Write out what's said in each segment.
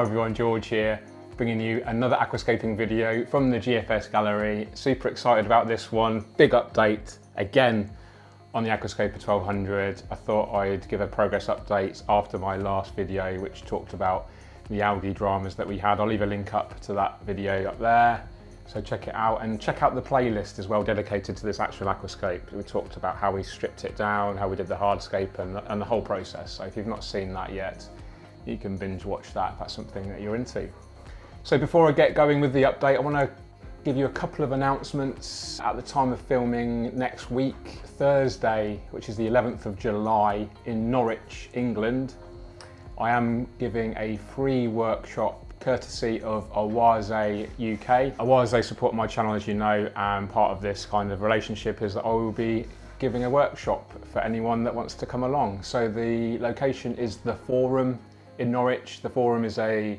everyone, George here, bringing you another aquascaping video from the GFS Gallery. Super excited about this one. Big update again on the Aquascaper 1200. I thought I'd give a progress update after my last video, which talked about the algae dramas that we had. I'll leave a link up to that video up there, so check it out, and check out the playlist as well dedicated to this actual aquascape. We talked about how we stripped it down, how we did the hardscape and the whole process. So if you've not seen that yet, you can binge watch that if that's something that you're into. So before I get going with the update, I want to give you a couple of announcements. At the time of filming next week, Thursday, which is the 11th of July in Norwich, England, I am giving a free workshop courtesy of Aquascape UK. Aquascape support my channel, as you know, and part of this kind of relationship is that I will be giving a workshop for anyone that wants to come along. So the location is the Forum in Norwich. The Forum is a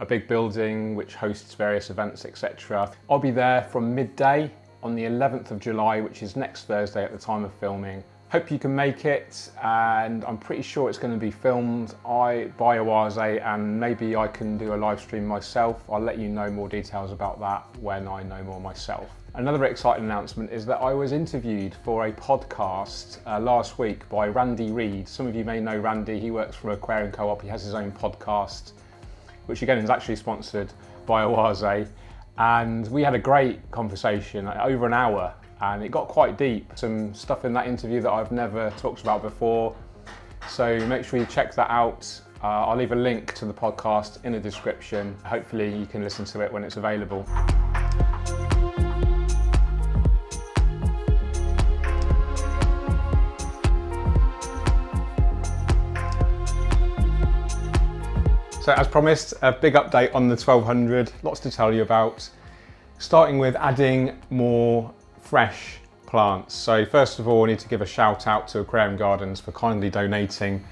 big building which hosts various events, etc. I'll be there from midday on the 11th of July, which is next Thursday at the time of filming. Hope you can make it, and I'm pretty sure it's going to be filmed by Aquascape, and maybe I can do a live stream myself. I'll let you know more details about that when I know more myself. Another exciting announcement is that I was interviewed for a podcast last week by Randy Reed. Some of you may know Randy. He works for Aquarium Co-op. He has his own podcast, which again is actually sponsored by Aquascape. And we had a great conversation, over an hour, and it got quite deep. Some stuff in that interview that I've never talked about before. So make sure you check that out. I'll leave a link to the podcast in the description. Hopefully you can listen to it when it's available. So as promised, a big update on the 1200, lots to tell you about. Starting with adding more fresh plants. So first of all, I need to give a shout out to Aquarium Gardens for kindly donating,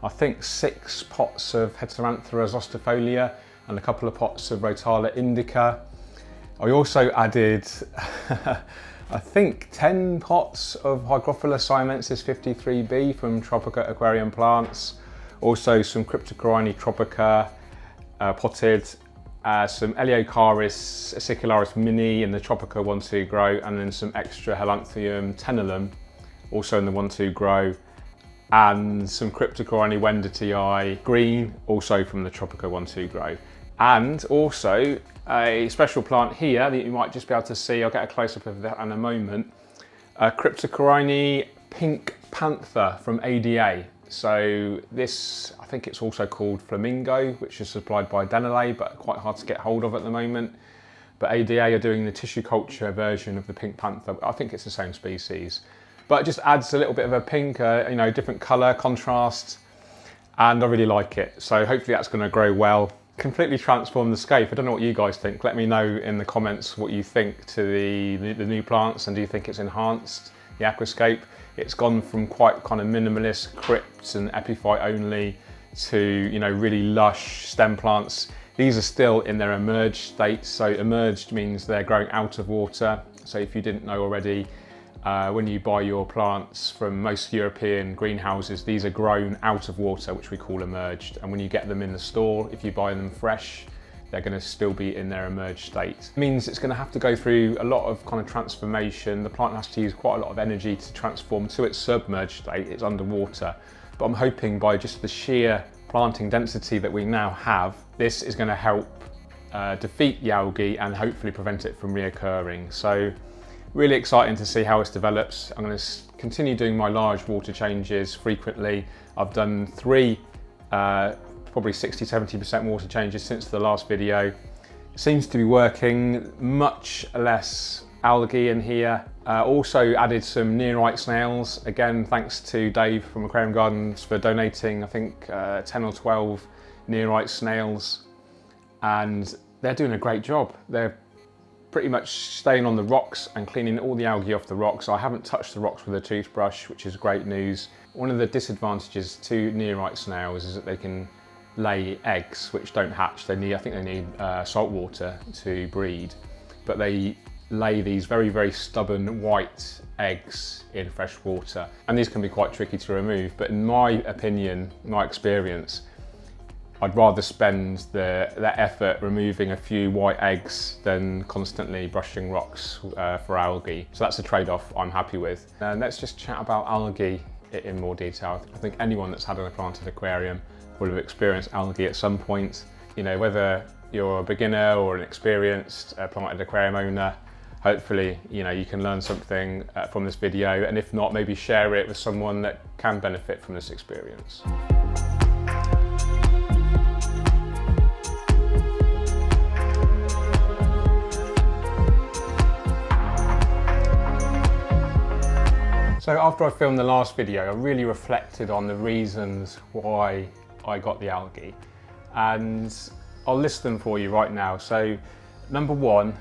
I think 6 pots of Heteranthera zostifolia and a couple of pots of Rotala indica. I also added, I think 10 pots of Hygrophila siamensis 53B from Tropica Aquarium Plants. Also some Cryptocorini Tropica potted, some Eleocharis acicularis mini in the Tropica 1-2 grow, and then some extra Helanthium tenellum also in the 1-2 grow, and some Cryptocorini Wendertii green also from the Tropica 1-2 grow. And also a special plant here that you might just be able to see, I'll get a close-up of that in a moment, Cryptocorini pink panther from ADA. So this, I think it's also called Flamingo, which is supplied by Denelay, but quite hard to get hold of at the moment. But ADA are doing the tissue culture version of the pink panther. I think it's the same species, but it just adds a little bit of a pink, different color contrast, and I really like it. So hopefully that's going to grow well. Completely transform the scape. I don't know what you guys think. Let me know in the comments what you think to the new plants, and do you think it's enhanced the aquascape? It's gone from quite kind of minimalist crypts and epiphyte only to, really lush stem plants. These are still in their emerged state. So emerged means they're growing out of water. So if you didn't know already, when you buy your plants from most European greenhouses, these are grown out of water, which we call emerged. And when you get them in the store, if you buy them fresh, they're going to still be in their emerged state. It means it's going to have to go through a lot of kind of transformation. The plant has to use quite a lot of energy to transform to its submerged state. It's underwater. But I'm hoping by just the sheer planting density that we now have, this is going to help defeat the algae and hopefully prevent it from reoccurring. So really exciting to see how this develops. I'm going to continue doing my large water changes frequently. I've done 3 probably 60–70% water changes since the last video. It seems to be working. Much less algae in here. Also added some nerite snails. Again, thanks to Dave from Aquarium Gardens for donating, I think 10 or 12 nerite snails. And they're doing a great job. They're pretty much staying on the rocks and cleaning all the algae off the rocks. I haven't touched the rocks with a toothbrush, which is great news. One of the disadvantages to nerite snails is that they can lay eggs which don't hatch. I think they need salt water to breed, but they lay these very, very stubborn white eggs in fresh water, and these can be quite tricky to remove. But in my opinion, my experience, I'd rather spend that effort removing a few white eggs than constantly brushing rocks for algae. So that's a trade-off I'm happy with. And let's just chat about algae in more detail. I think anyone that's had a planted aquarium will have experienced algae at some point. You know, whether you're a beginner or an experienced planted aquarium owner, hopefully, you know, you can learn something from this video, and if not, maybe share it with someone that can benefit from this experience. So after I filmed the last video, I really reflected on the reasons why I got the algae, and I'll list them for you right now. So number one,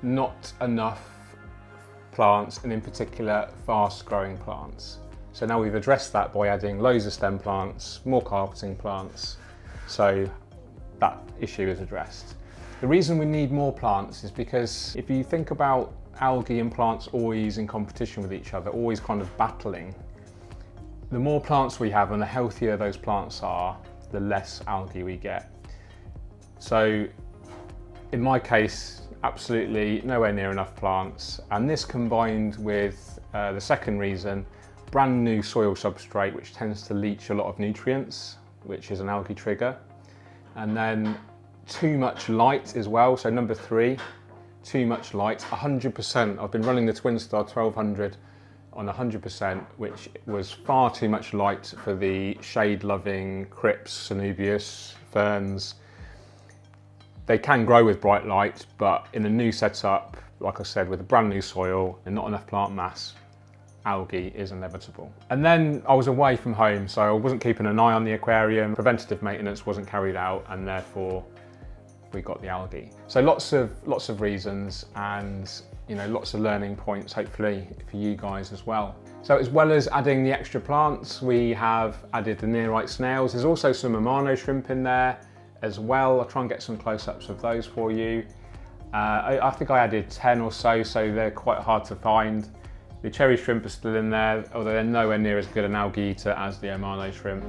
not enough plants, and in particular fast growing plants. So now we've addressed that by adding loads of stem plants, more carpeting plants, so that issue is addressed. The reason we need more plants is because if you think about algae and plants always in competition with each other, always kind of battling, the more plants we have and the healthier those plants are, the less algae we get. So in my case, absolutely nowhere near enough plants, and this combined with the second reason, brand new soil substrate which tends to leach a lot of nutrients, which is an algae trigger, and then too much light as well. So number three, too much light. 100%, I've been running the Twinstar 1200 on 100%, which was far too much light for the shade-loving crypts, Cenubius, ferns. They can grow with bright light, but in a new setup, like I said, with a brand new soil and not enough plant mass, algae is inevitable. And then I was away from home, so I wasn't keeping an eye on the aquarium, preventative maintenance wasn't carried out, and therefore we got the algae. So lots of reasons, and you know, lots of learning points, hopefully for you guys as well. So as well as adding the extra plants, we have added the nerite snails. There's also some Amano shrimp in there as well. I'll try and get some close-ups of those for you. I think I added 10 or so they're quite hard to find. The cherry shrimp are still in there, although they're nowhere near as good an algae eater as the Amano shrimp.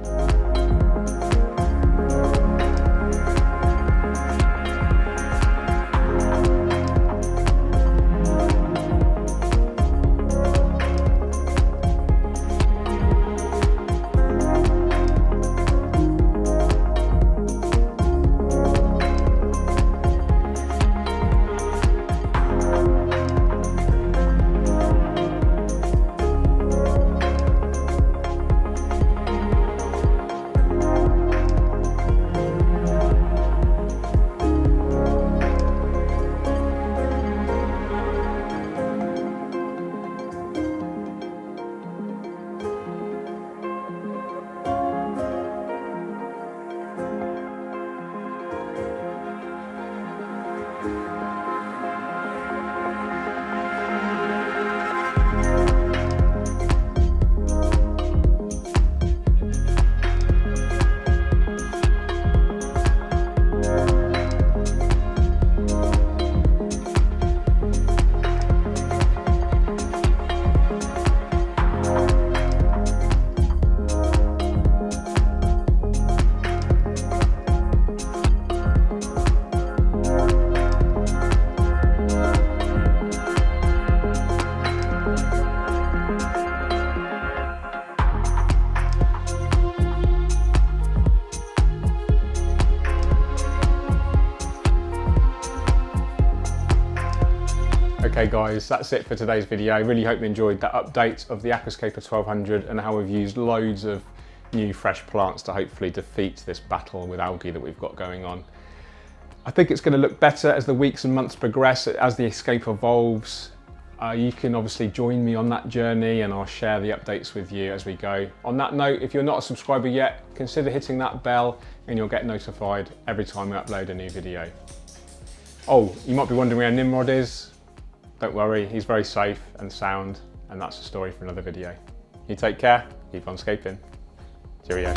Okay guys, that's it for today's video. I really hope you enjoyed that update of the Aquascaper 1200 and how we've used loads of new fresh plants to hopefully defeat this battle with algae that we've got going on. I think it's going to look better as the weeks and months progress, as the escape evolves. You can obviously join me on that journey and I'll share the updates with you as we go. On that note, if you're not a subscriber yet, consider hitting that bell and you'll get notified every time we upload a new video. Oh, you might be wondering where Nimrod is. Don't worry, he's very safe and sound, and that's a story for another video. You take care, keep on scaping. Cheerio.